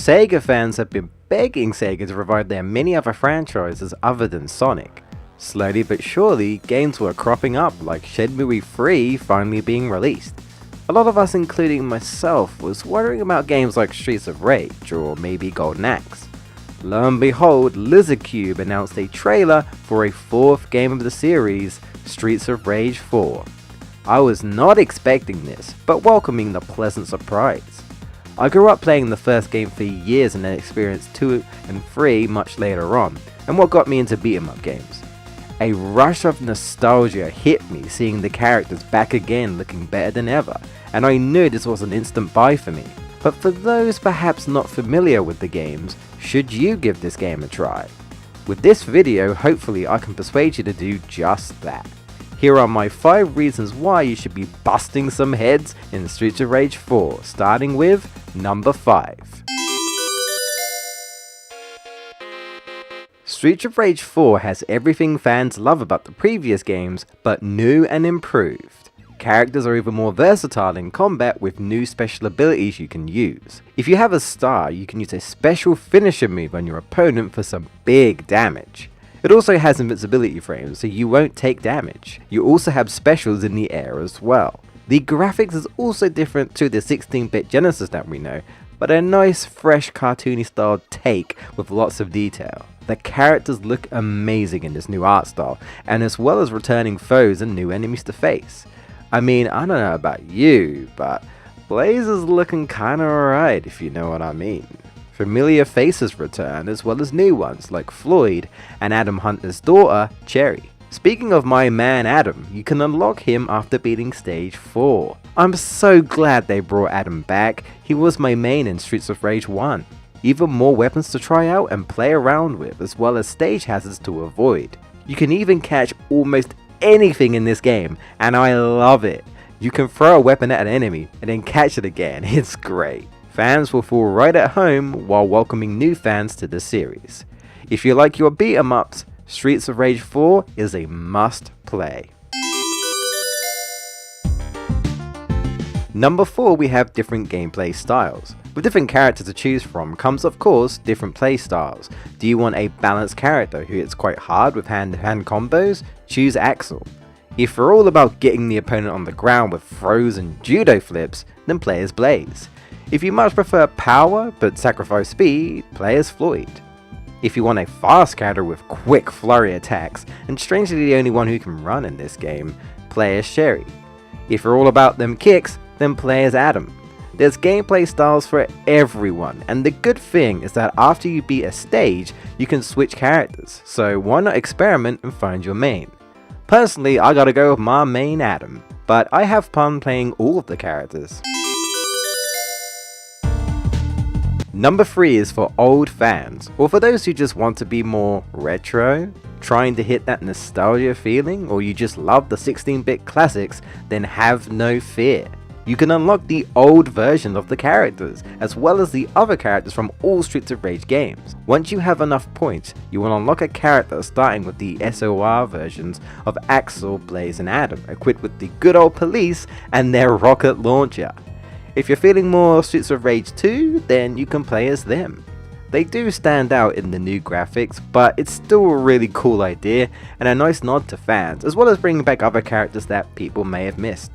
Sega fans have been begging Sega to provide their many other franchises other than Sonic. Slowly but surely, games were cropping up, like Shenmue 3 finally being released. A lot of us, including myself, was wondering about games like Streets of Rage or maybe Golden Axe. Lo and behold, Lizardcube announced a trailer for a fourth game of the series, Streets of Rage 4. I was not expecting this, but welcoming the pleasant surprise. I grew up playing the first game for years and then experienced 2 and 3 much later on, and what got me into beat 'em up games. A rush of nostalgia hit me seeing the characters back again looking better than ever, and I knew this was an instant buy for me. But for those perhaps not familiar with the games, should you give this game a try? With this video, hopefully I can persuade you to do just that. Here are my 5 reasons why you should be busting some heads in Streets of Rage 4, starting with number 5. Streets of Rage 4 has everything fans love about the previous games, but new and improved. Characters are even more versatile in combat with new special abilities you can use. If you have a star, you can use a special finisher move on your opponent for some big damage. It also has invincibility frames, so you won't take damage. You also have specials in the air as well. The graphics is also different to the 16-bit Genesis that we know, but a nice fresh cartoony style take with lots of detail. The characters look amazing in this new art style, and as well as returning foes and new enemies to face. I mean, I don't know about you, but Blaze is looking kinda alright if you know what I mean. Familiar faces return as well as new ones like Floyd and Adam Hunter's daughter, Cherry. Speaking of my man Adam, you can unlock him after beating stage 4. I'm so glad they brought Adam back, he was my main in Streets of Rage 1. Even more weapons to try out and play around with, as well as stage hazards to avoid. You can even catch almost anything in this game, and I love it. You can throw a weapon at an enemy and then catch it again, it's great. Fans will feel right at home while welcoming new fans to the series. If you like your beat 'em ups, Streets of Rage 4 is a must play. Number 4, we have different gameplay styles. With different characters to choose from comes of course different play styles. Do you want a balanced character who hits quite hard with hand-to-hand combos? Choose Axel. If you're all about getting the opponent on the ground with throws and judo flips, then play as Blaze. If you much prefer power but sacrifice speed, play as Floyd. If you want a fast character with quick flurry attacks, and strangely the only one who can run in this game, play as Sherry. If you're all about them kicks, then play as Adam. There's gameplay styles for everyone, and the good thing is that after you beat a stage, you can switch characters, so why not experiment and find your main? Personally, I gotta go with my main Adam, but I have fun playing all of the characters. Number 3 is for old fans, or for those who just want to be more retro, trying to hit that nostalgia feeling, or you just love the 16-bit classics, then have no fear. You can unlock the old version of the characters, as well as the other characters from all Streets of Rage games. Once you have enough points, you will unlock a character starting with the SOR versions of Axel, Blaze and Adam, equipped with the good old police and their rocket launcher. If you're feeling more Streets of Rage 2, then you can play as them. They do stand out in the new graphics, but it's still a really cool idea and a nice nod to fans, as well as bringing back other characters that people may have missed.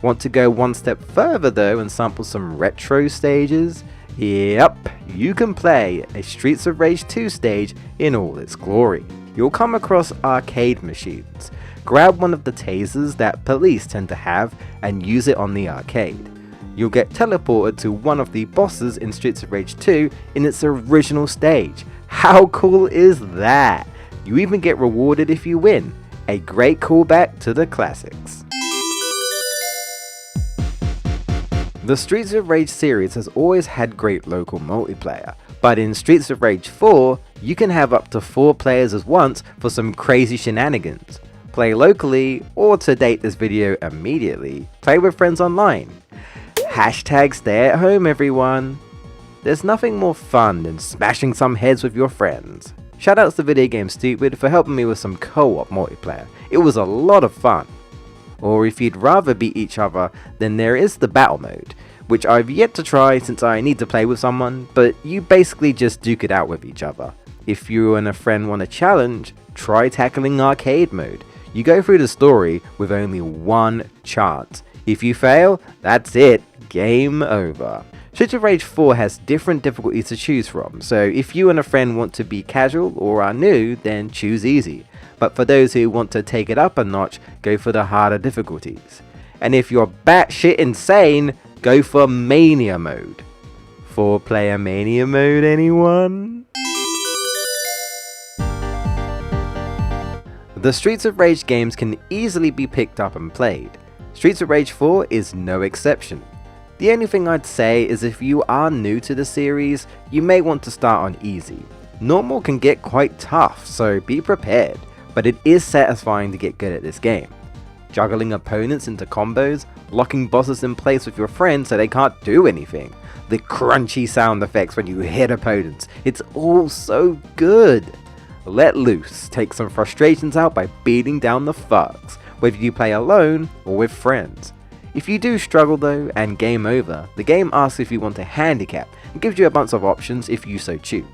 Want to go one step further though and sample some retro stages? Yep, you can play a Streets of Rage 2 stage in all its glory. You'll come across arcade machines. Grab one of the tasers that police tend to have and use it on the arcade. You'll get teleported to one of the bosses in Streets of Rage 2 in its original stage. How cool is that? You even get rewarded if you win. A great callback to the classics. The Streets of Rage series has always had great local multiplayer, but in Streets of Rage 4, you can have up to 4 players at once for some crazy shenanigans. Play locally, or to date this video immediately, play with friends online. Hashtag stay at home everyone. There's nothing more fun than smashing some heads with your friends. Shoutouts to WhyVideoGames Stupid for helping me with some co-op multiplayer. It was a lot of fun. Or if you'd rather beat each other, then there is the battle mode, which I've yet to try since I need to play with someone, but you basically just duke it out with each other. If you and a friend want a challenge, try tackling arcade mode. You go through the story with only one chance. If you fail, that's it, game over. Streets of Rage 4 has different difficulties to choose from, so if you and a friend want to be casual or are new, then choose easy. But for those who want to take it up a notch, go for the harder difficulties. And if you're batshit insane, go for Mania mode. 4-player Mania mode, anyone? The Streets of Rage games can easily be picked up and played. Streets of Rage 4 is no exception. The only thing I'd say is if you are new to the series, you may want to start on easy. Normal can get quite tough, so be prepared, but it is satisfying to get good at this game. Juggling opponents into combos, locking bosses in place with your friends so they can't do anything, the crunchy sound effects when you hit opponents, it's all so good. Let loose, take some frustrations out by beating down the thugs, whether you play alone or with friends. If you do struggle though, and game over, the game asks if you want a handicap and gives you a bunch of options if you so choose.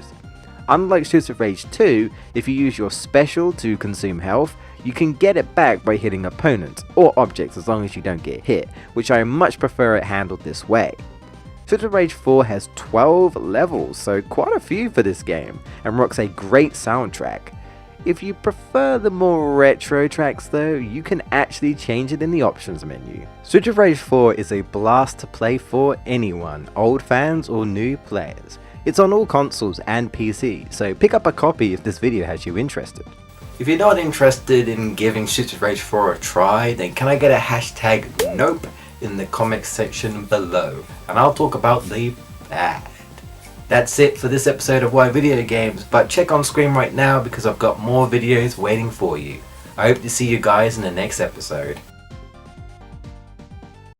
Unlike Streets of Rage 2, if you use your special to consume health, you can get it back by hitting opponents or objects as long as you don't get hit, which I much prefer it handled this way. Streets of Rage 4 has 12 levels, so quite a few for this game, and rocks a great soundtrack. If you prefer the more retro tracks though, you can actually change it in the options menu. Streets of Rage 4 is a blast to play for anyone, old fans or new players. It's on all consoles and PC, so pick up a copy if this video has you interested. If you're not interested in giving Streets of Rage 4 a try, then can I get a hashtag nope in the comments section below, and I'll talk about the bad. That's it for this episode of WhyVideoGames, but check on screen right now because I've got more videos waiting for you. I hope to see you guys in the next episode.